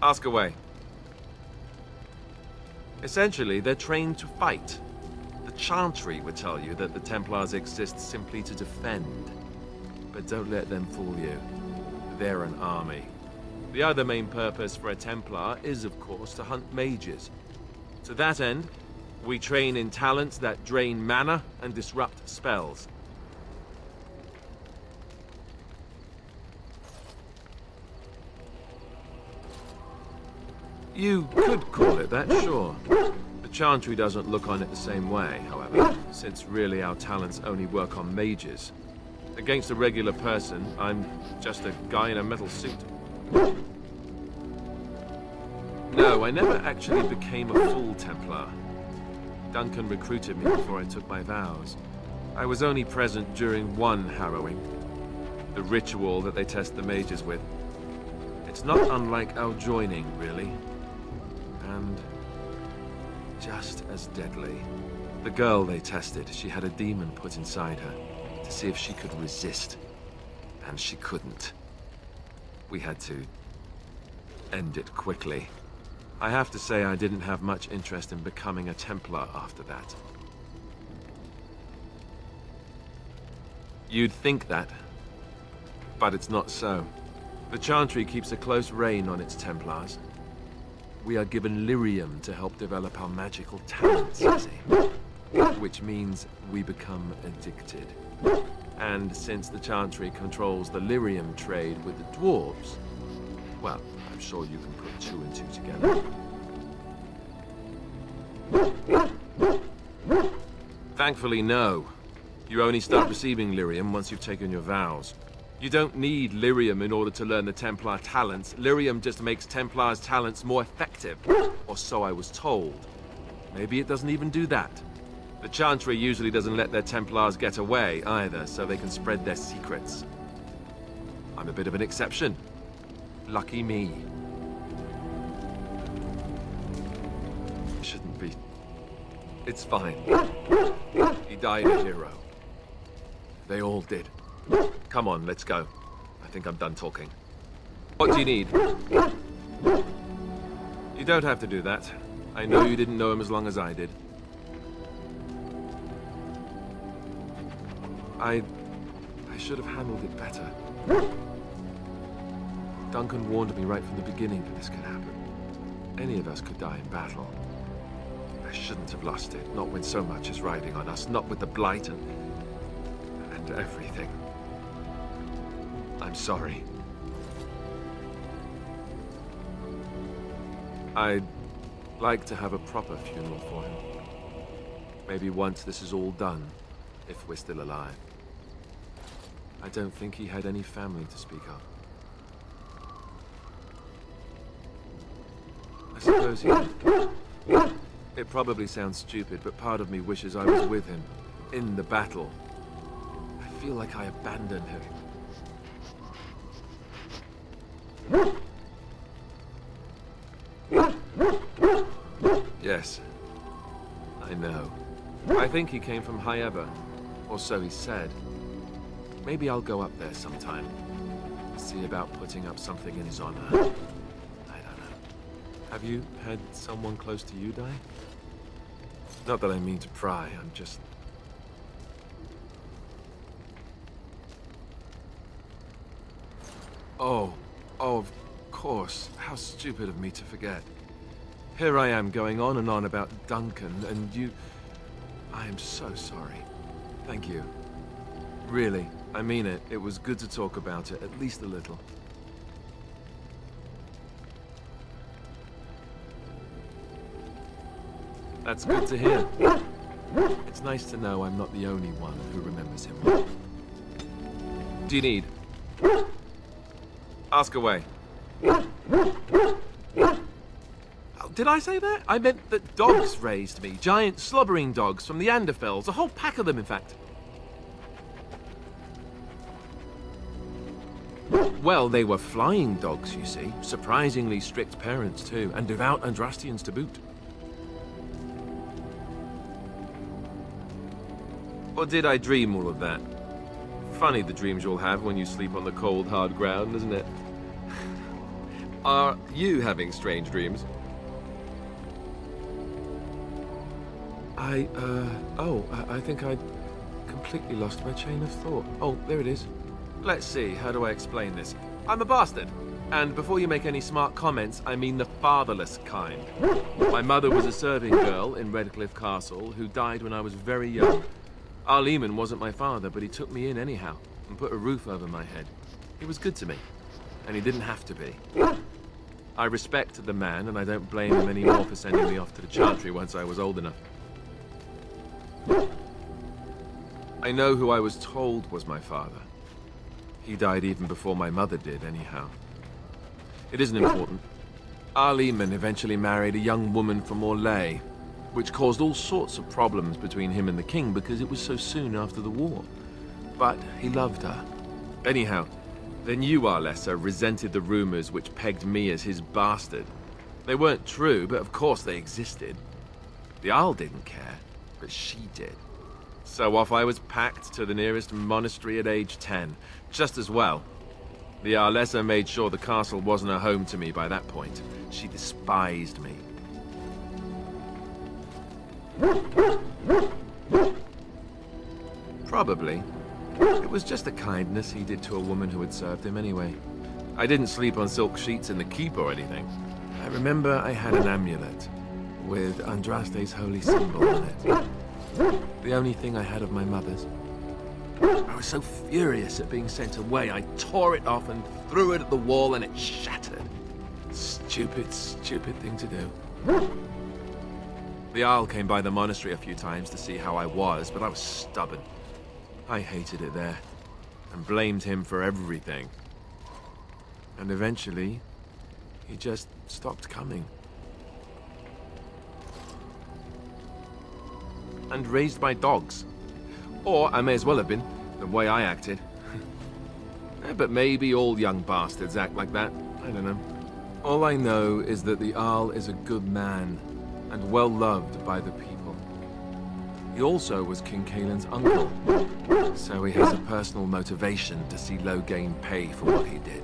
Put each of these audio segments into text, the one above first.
Ask away. Essentially, they're trained to fight. The Chantry would tell you that the Templars exist simply to defend. But don't let them fool you. They're an army. The other main purpose for a Templar is, of course, to hunt mages. To that end, we train in talents that drain mana and disrupt spells. You could call it that, sure. The Chantry doesn't look on it the same way, however, since really our talents only work on mages. Against a regular person, I'm just a guy in a metal suit. No, I never actually became a full Templar. Duncan recruited me before I took my vows. I was only present during one harrowing. The ritual that they test the mages with. It's not unlike our joining, really. And just as deadly. The girl they tested, she had a demon put inside her to see if she could resist. And she couldn't. We had to end it quickly. I have to say I didn't have much interest in becoming a Templar after that. You'd think that, but it's not so. The Chantry keeps a close rein on its Templars. We are given lyrium to help develop our magical talents, you see. Which means we become addicted. And since the Chantry controls the lyrium trade with the dwarves, well, I'm sure you can put two and two together. Thankfully, no. You only start receiving lyrium once you've taken your vows. You don't need lyrium in order to learn the Templar talents. Lyrium just makes Templar's talents more effective. Or so I was told. Maybe it doesn't even do that. The Chantry usually doesn't let their Templars get away either, so they can spread their secrets. I'm a bit of an exception. Lucky me. Shouldn't be. It's fine. He died a hero. They all did. Come on, let's go. I think I'm done talking. What do you need? You don't have to do that. I know you didn't know him as long as I did. I should have handled it better. Duncan warned me right from the beginning that this could happen. Any of us could die in battle. I shouldn't have lost it, not when so much is riding on us, not with the Blight and everything. I'm sorry. I'd like to have a proper funeral for him. Maybe once this is all done, if we're still alive. I don't think he had any family to speak of. I suppose he did. It probably sounds stupid, but part of me wishes I was with him, in the battle. I feel like I abandoned him. Yes, I know. I think he came from High Ever, or so he said. Maybe I'll go up there sometime. See about putting up something in his honor. I don't know. Have you had someone close to you die? Not that I mean to pry, I'm just... Oh, of course. How stupid of me to forget. Here I am going on and on about Duncan, and you... I am so sorry. Thank you. Really, I mean it. It was good to talk about it, at least a little. That's good to hear. It's nice to know I'm not the only one who remembers him. Do you need? Ask away. Oh, did I say that? I meant that dogs raised me. Giant slobbering dogs from the Anderfells. A whole pack of them, in fact. Well, they were flying dogs, you see. Surprisingly strict parents, too. And devout Andrastians to boot. Or did I dream all of that? Funny the dreams you'll have when you sleep on the cold, hard ground, isn't it? Are you having strange dreams? I think I completely lost my chain of thought. Oh, there it is. Let's see, how do I explain this? I'm a bastard. And before you make any smart comments, I mean the fatherless kind. My mother was a serving girl in Redcliffe Castle who died when I was very young. Arleman wasn't my father, but he took me in anyhow and put a roof over my head. He was good to me, and he didn't have to be. I respect the man, and I don't blame him anymore for sending me off to the Chantry once I was old enough. I know who I was told was my father. He died even before my mother did, anyhow. It isn't important. Arleman eventually married a young woman from Orlais, which caused all sorts of problems between him and the king because it was so soon after the war. But he loved her. Anyhow, then you, Arlessa, resented the rumors which pegged me as his bastard. They weren't true, but of course they existed. The Arl didn't care, but she did. So off I was packed to the nearest monastery at age 10, just as well. The Arlessa made sure the castle wasn't a home to me by that point. She despised me. Probably. It was just a kindness he did to a woman who had served him anyway. I didn't sleep on silk sheets in the keep or anything. I remember I had an amulet with Andraste's holy symbol on it. The only thing I had of my mother's. I was so furious at being sent away, I tore it off and threw it at the wall and it shattered. Stupid, stupid thing to do. The Arl came by the monastery a few times to see how I was, but I was stubborn. I hated it there, and blamed him for everything. And eventually, he just stopped coming. And raised my dogs. Or I may as well have been, the way I acted. But maybe all young bastards act like that. I don't know. All I know is that the Arl is a good man, and well loved by the people. He also was King Caelan's uncle, so he has a personal motivation to see Loghain pay for what he did.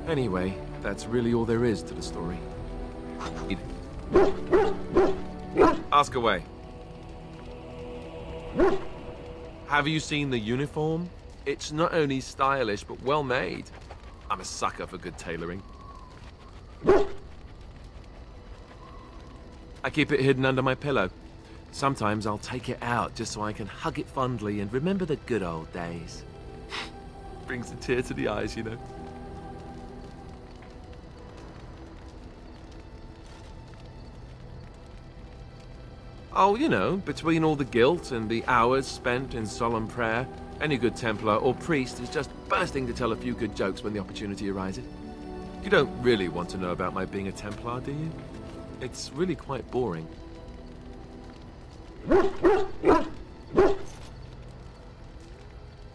Anyway, that's really all there is to the story. Ask away. Have you seen the uniform? It's not only stylish, but well made. I'm a sucker for good tailoring. I keep it hidden under my pillow. Sometimes I'll take it out just so I can hug it fondly and remember the good old days. Brings a tear to the eyes, you know. Oh, you know, between all the guilt and the hours spent in solemn prayer, any good Templar or priest is just bursting to tell a few good jokes when the opportunity arises. You don't really want to know about my being a Templar, do you? It's really quite boring.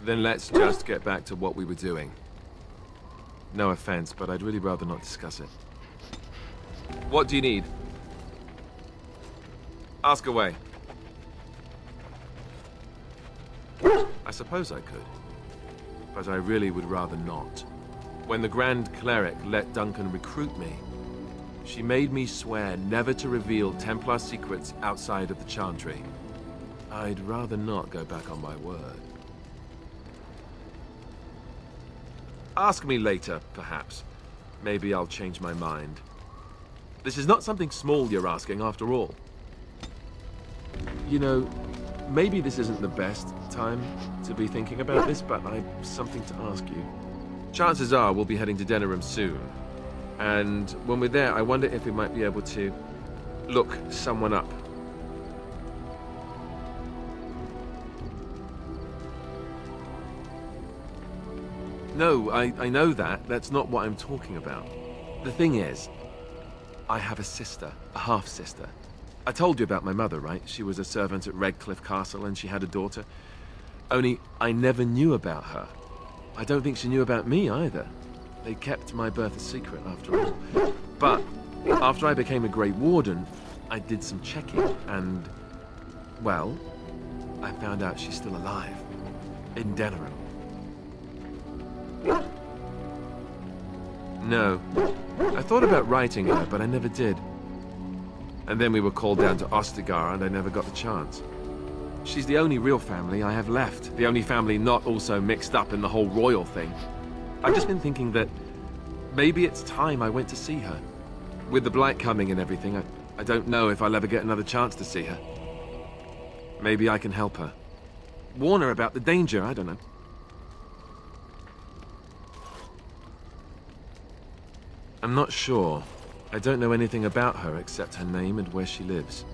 Then let's just get back to what we were doing. No offense, but I'd really rather not discuss it. What do you need? Ask away. I suppose I could, but I really would rather not. When the Grand Cleric let Duncan recruit me, she made me swear never to reveal Templar secrets outside of the Chantry. I'd rather not go back on my word. Ask me later, perhaps. Maybe I'll change my mind. This is not something small you're asking, after all. You know, maybe this isn't the best time to be thinking about this, but I've something to ask you. Chances are we'll be heading to Denerim soon. And when we're there, I wonder if we might be able to look someone up. No, I know that. That's not what I'm talking about. The thing is, I have a sister, a half-sister. I told you about my mother, right? She was a servant at Redcliffe Castle and she had a daughter. Only I never knew about her. I don't think she knew about me either. They kept my birth a secret after all. But after I became a Grey Warden, I did some checking and, well, I found out she's still alive. In Denerim. No. I thought about writing her, but I never did. And then we were called down to Ostagar, and I never got the chance. She's the only real family I have left. The only family not also mixed up in the whole royal thing. I've just been thinking that maybe it's time I went to see her. With the blight coming and everything, I don't know if I'll ever get another chance to see her. Maybe I can help her. Warn her about the danger, I don't know. I'm not sure. I don't know anything about her except her name and where she lives.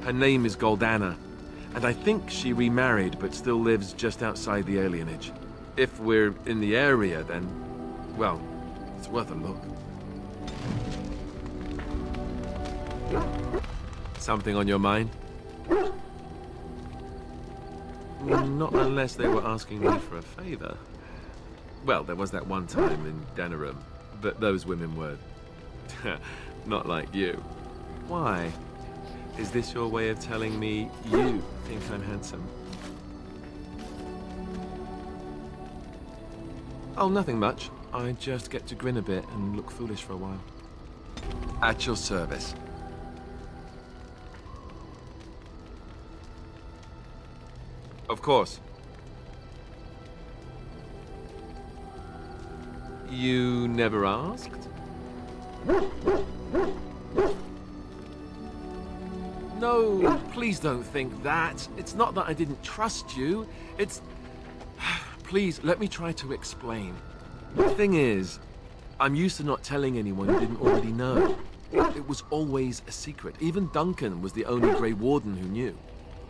Her name is Goldana, and I think she remarried but still lives just outside the alienage. If we're in the area, then, well, it's worth a look. Something on your mind? Not unless they were asking me for a favor. Well, there was that one time in Denerim, but those women were not like you. Why? Is this your way of telling me you think I'm handsome? Oh, nothing much. I just get to grin a bit and look foolish for a while. At your service. Of course. You never asked? No, please don't think that. It's not that I didn't trust you. It's... Please, let me try to explain. The thing is, I'm used to not telling anyone who didn't already know. It was always a secret. Even Duncan was the only Grey Warden who knew.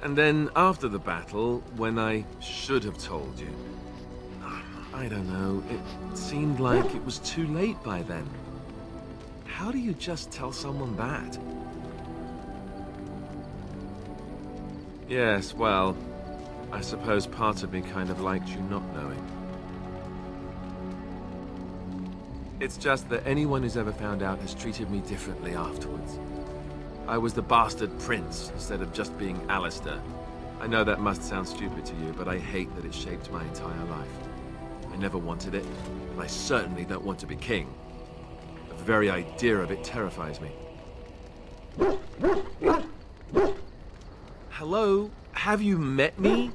And then, after the battle, when I should have told you, I don't know, it seemed like it was too late by then. How do you just tell someone that? Yes, well, I suppose part of me kind of liked you not knowing. It's just that anyone who's ever found out has treated me differently afterwards. I was the bastard prince instead of just being Alistair. I know that must sound stupid to you, but I hate that it shaped my entire life. I never wanted it, and I certainly don't want to be king. The very idea of it terrifies me. Hello? Have you met me?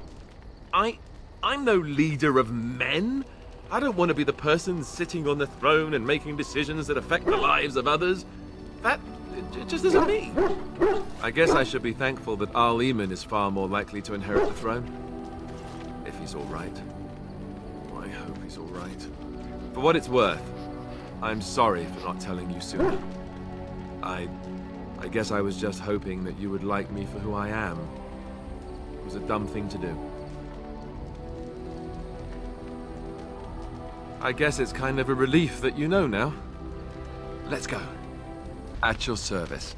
I'm no leader of men. I don't want to be the person sitting on the throne and making decisions that affect the lives of others. It just isn't me. I guess I should be thankful that Arl Eamon is far more likely to inherit the throne. If he's all right. I hope he's all right. For what it's worth, I'm sorry for not telling you sooner. I guess I was just hoping that you would like me for who I am. It was a dumb thing to do. I guess it's kind of a relief that you know now. Let's go. At your service.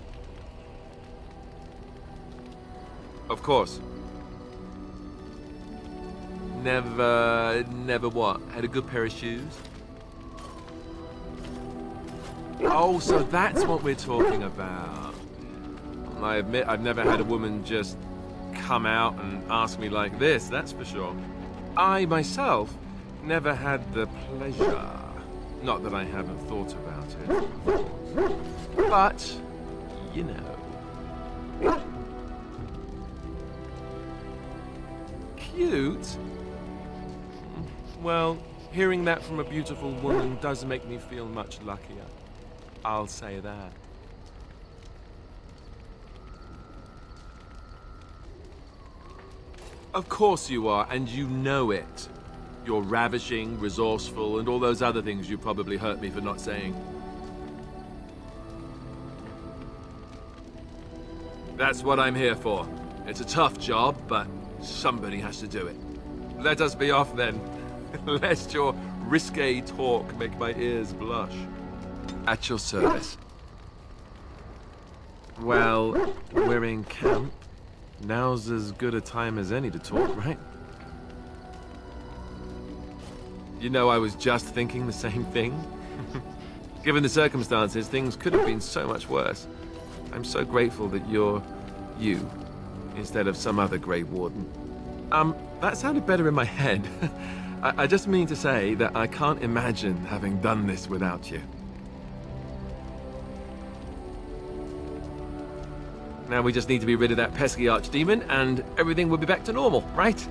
Of course. Never what? Had a good pair of shoes? Oh, so that's what we're talking about. I admit I've never had a woman just come out and ask me like this, that's for sure. I, myself, never had the pleasure. Not that I haven't thought about it, of course. But, you know. Cute? Well, hearing that from a beautiful woman does make me feel much luckier. I'll say that. Of course you are, and you know it. You're ravishing, resourceful, and all those other things you probably hurt me for not saying. That's what I'm here for. It's a tough job, but somebody has to do it. Let us be off then, lest your risque talk make my ears blush. At your service. Well, we're in camp. Now's as good a time as any to talk, right? You know, I was just thinking the same thing. Given the circumstances, things could have been so much worse. I'm so grateful that you're you, instead of some other Grey Warden. That sounded better in my head. I just mean to say that I can't imagine having done this without you. Now we just need to be rid of that pesky archdemon, and everything will be back to normal, right?